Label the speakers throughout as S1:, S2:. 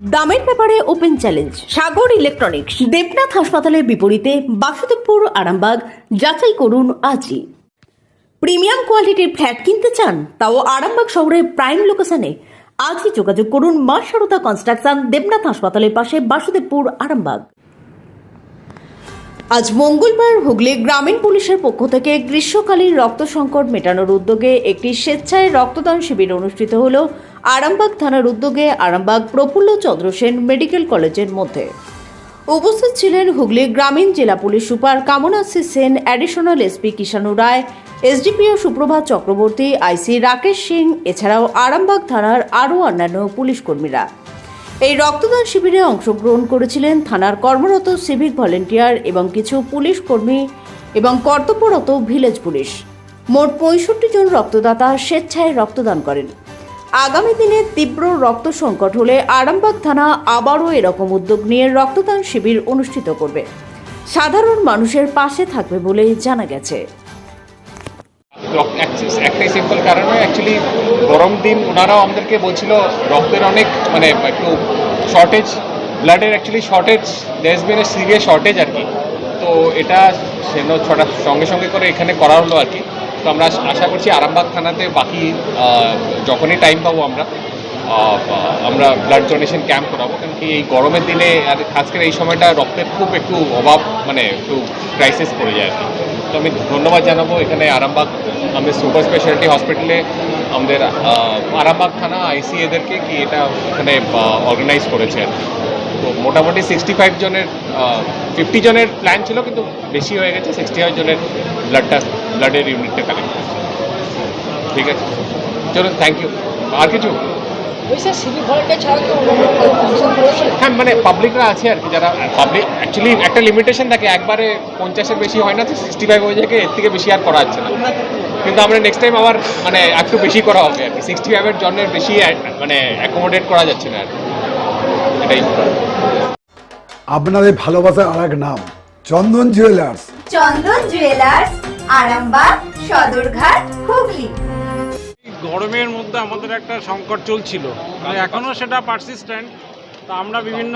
S1: দামের ব্যাপারে open challenge সাগর electronics. Debnath হাসপাতালের বিপরীতে বাসুদেবপুর, আরামবাগ। যাচাই করুন আজই। প্রিমিয়াম কোয়ালিটির ফ্ল্যাট কিনতে চান, তাও আরামবাগ শহরের প্রাইম লোকেশনে? আজই যোগাযোগ করুন মা সারদা কনস্ট্রাকশন, দেবনাথ হাসপাতালের পাশে, বাসুদেবপুর, আরামবাগ। আজ মঙ্গলবার হুগলি গ্রামীণ পুলিশের পক্ষ থেকে গ্রীষ্মকালীন রক্ত সংকট মেটানোর উদ্যোগে একটি স্বেচ্ছায় রক্তদান শিবির অনুষ্ঠিত হল আরামবাগ থানার উদ্যোগে আরামবাগ প্রফুল্ল চন্দ্র সেন মেডিকেল কলেজের মধ্যে। উপস্থিত ছিলেন হুগলি গ্রামীণ জেলা police super Kamanashree Sen, additional SP Kishanu Roy, SDPO Suprabhat Chakraborty, আইসি রাকেশ সিং, এছাড়াও আরামবাগ থানার আরও অন্যান্য পুলিশ কর্মীরা। এই রক্তদান শিবিরে অংশগ্রহণ করেছিলেন থানার কর্মরত সিভিক ভলেন্টিয়ার এবং কিছু পুলিশ কর্মী এবং কর্তব্যরত ভিলেজ পুলিশ। মোট 65 জন রক্তদাতা স্বেচ্ছায় রক্তদান করেন। আগামী দিনে তীব্র রক্ত সংকট হলে আরামবাগ থানা আবারও এরকম উদ্যোগ নিয়ে রক্তদান শিবির অনুষ্ঠিত করবে। সাধারণ মানুষের পাশে থাকবে বলে জানা গেছে।
S2: একটাই সিম্পল কারণে অ্যাকচুয়ালি গরম দিন ওনারাও আমাদেরকে বলছিল রক্তের অনেক একটু শর্টেজ, ব্লাডের actually shortage, there been a serious shortage আর কি। তো এটা সেন ছটা সঙ্গে সঙ্গে করে এখানে করা হলো আর কি। তো আমরা আশা করছি আরামবাগ থানাতে বাকি যখনই টাইম পাবো আমরা ব্লাড ডোনেশন ক্যাম্প করাবো, কারণ কি এই গরমের দিনে আর খাস করে এই সময়টা রক্তের খুব একটু অভাব, একটু ক্রাইসিস পড়ে যায় আর কি। তো আমি ধন্যবাদ জানাবো এখানে আরামবাগ আমাদের সুপার স্পেশালিটি হসপিটালে আমাদের আরামবাগ থানা আইসি এদেরকে কি এটা এখানে অর্গানাইজ করেছে। তো মোটামুটি 65 জনের 50 জনের প্ল্যান ছিল, কিন্তু বেশি হয়ে গেছে, 65 জনের ব্লাডের ইউনিটটা কালেক্ট করেছে। ঠিক আছে, চলুন, থ্যাংক ইউ। আর কিছু? হ্যাঁ, পাবলিকরা আছে আর কি, যারা পাবলিক অ্যাকচুয়ালি একটা লিমিটেশন থাকে, একবারে 50-এর বেশি হয় না, তো 65 হয়ে যায়, এর থেকে বেশি আর করা যাচ্ছে না। কিন্তু আমরা নেক্সট টাইম আবার একটু বেশি করা হবে আর কি। 65-এর জন্য বেশি অ্যাকোমোডেট করা যাচ্ছে না আর কি, এটাই।
S3: আপনাদের ভালোবাসার আর এক নাম চন্দন জুয়েলার্স।
S4: চন্দন জুয়েলার্স, আরামবাগ, সদরঘাট, হুগলি।
S5: গরমের মধ্যে আমাদের একটা সংকট চলছিল, এখনও সেটা পারসিস্টেন্ট। তো আমরা বিভিন্ন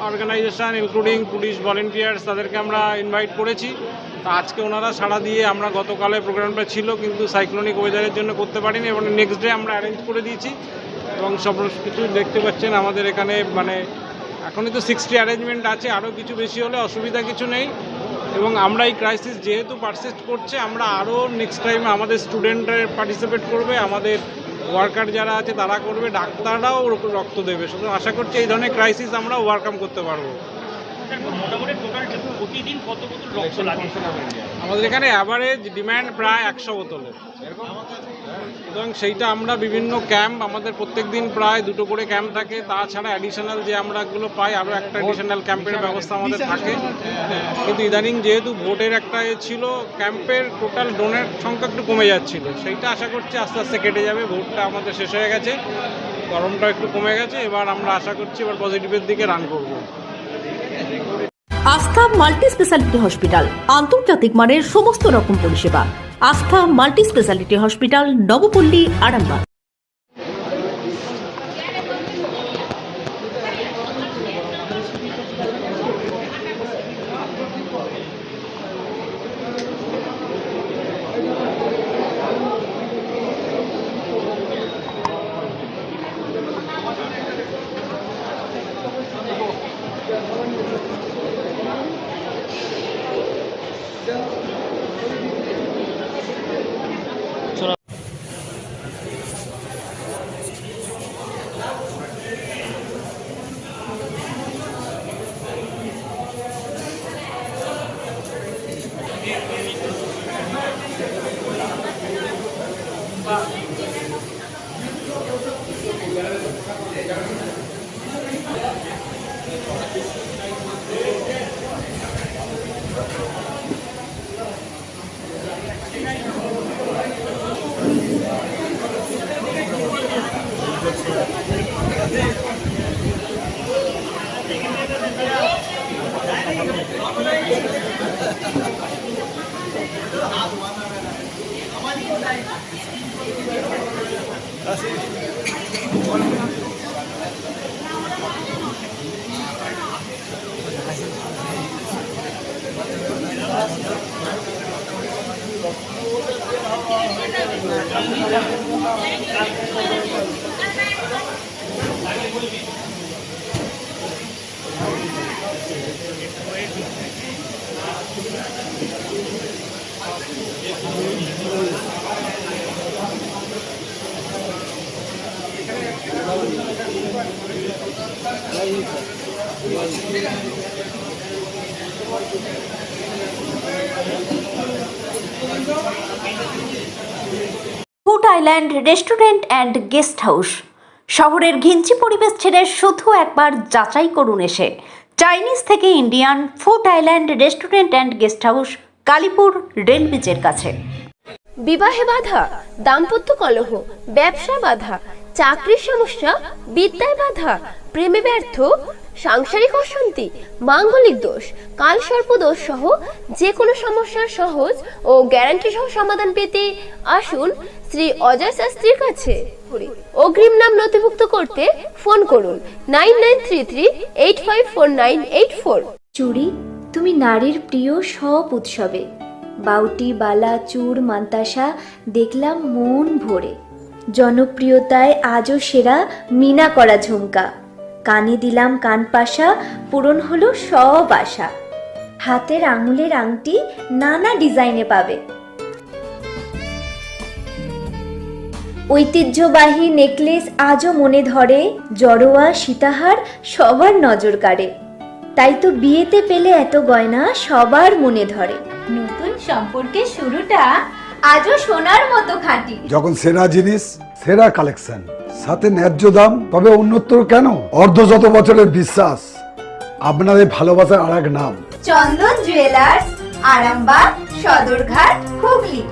S5: অর্গানাইজেশন ইনক্লুডিং পুলিশ ভলেন্টিয়ার্স তাদেরকে আমরা ইনভাইট করেছি। তো আজকে ওনারা সাড়া দিয়ে, আমরা গতকালের প্রোগ্রামটা ছিল কিন্তু সাইক্লোনিক ওয়েদারের জন্য করতে পারিনি, এবং নেক্সট ডে আমরা অ্যারেঞ্জ করে দিয়েছি। এবং সব কিছু দেখতে পাচ্ছেন আমাদের এখানে, এখনই তো 60 অ্যারেঞ্জমেন্ট আছে, আরও কিছু বেশি হলে অসুবিধা কিছু নেই। এবং আমরা এই ক্রাইসিস যেহেতু পারসিস্ট করছে, আমরা আরও নেক্সট টাইমে আমাদের স্টুডেন্টরা পার্টিসিপেট করবে, আমাদের ওয়ার্কার যারা আছে তারা করবে, ডাক্তাররাও রক্ত দেবে। সুতরাং আশা করছি এই ধরনের ক্রাইসিস আমরা ওভারকাম করতে পারবো।
S6: প্রতিদিন কত বোতল রক্ত লাগে?
S5: আমাদের এখানে অ্যাভারেজ ডিম্যান্ড প্রায় 100 বোতলের, এবং সেইটা আমরা বিভিন্ন ক্যাম্প, আমাদের প্রত্যেক দিন প্রায় 2টো করে ক্যাম্প থাকে। তাছাড়া অ্যাডিশনাল যে আমরাগুলো পাই, আরও একটা অ্যাডিশনাল ক্যাম্পের ব্যবস্থা আমাদের থাকে। কিন্তু ইদানিং যেহেতু ভোটের একটা ছিল, ক্যাম্পের টোটাল ডোনেট সংখ্যা একটু কমে যাচ্ছিল, সেইটা আশা করছি আস্তে আস্তে কেটে যাবে। ভোটটা আমাদের শেষ হয়ে গেছে, গরমটা একটু কমে গেছে, এবার আমরা আশা করছি এবার পজিটিভের দিকে রান করব।
S1: আস্থা মাল্টি স্পেশালিটি হসপিটাল, আন্তর্জাতিক মানের সমস্ত রকম পরিষেবা। আস্থা multi speciality hospital, Nabapalli, Arambagh. Food island restaurant and guest house. শহরের ঘিঞ্চি পরিবেশ ছেড়ে শুধু একবার যাচাই করুন এসে চাইনিজ থেকে Indian food island restaurant and guest house, Kalipur rail ব্রিজের কাছে।
S7: বিবাহে বাধা, দাম্পত্য কলহ, ব্যবসা বাধা, চাকরির সমস্যা, বিদ্যায় বাধা, প্রেমে ব্যর্থ, সাংসারিক অশান্তি, মাঙ্গলিক দোষ, কালসর্প দোষ সহ যে কোনো সমস্যার সহজ ও গ্যারান্টি সহ সমাধান পেতে আসুন শ্রী অজয় শাস্ত্রীর কাছে। অগ্রিম নাম নথিভুক্ত করতে ফোন করুন 9933854984।
S8: চুড়ি, তুমি নারীর প্রিয় সব উৎসবে বাউটি, বালা, চূড়, মান্তাসা দেখলাম মন ভরে। জনপ্রিয়তায় আজও সেরা মিনা করা ঝুমকা, কানে দিলাম কানপাশা, পূরণ হলো সব আশা। হাতের আঙুলের আংটি নানা ডিজাইনে পাবে, ঐতিহ্যবাহী নেকলেস আজও মনে ধরে, জড়োয়া সীতাহার সবার নজর কাড়ে। তাই তো বিয়েতে পেলে এত গয়না সবার মনে ধরে। নতুন সম্পর্কের শুরুটা আজও সোনার মতো খাঁটি।
S3: যখন সেরা জিনিস, সেরা কালেকশন, সাথে ন্যায্য দাম, তবে উন্নতর কেন? অর্ধশত বছরের বিশ্বাস, আপনাদের ভালোবাসার আর এক নাম।
S4: চন্দন জুয়েলার্স, আরামবাগ, সদরঘাট, হুগলি।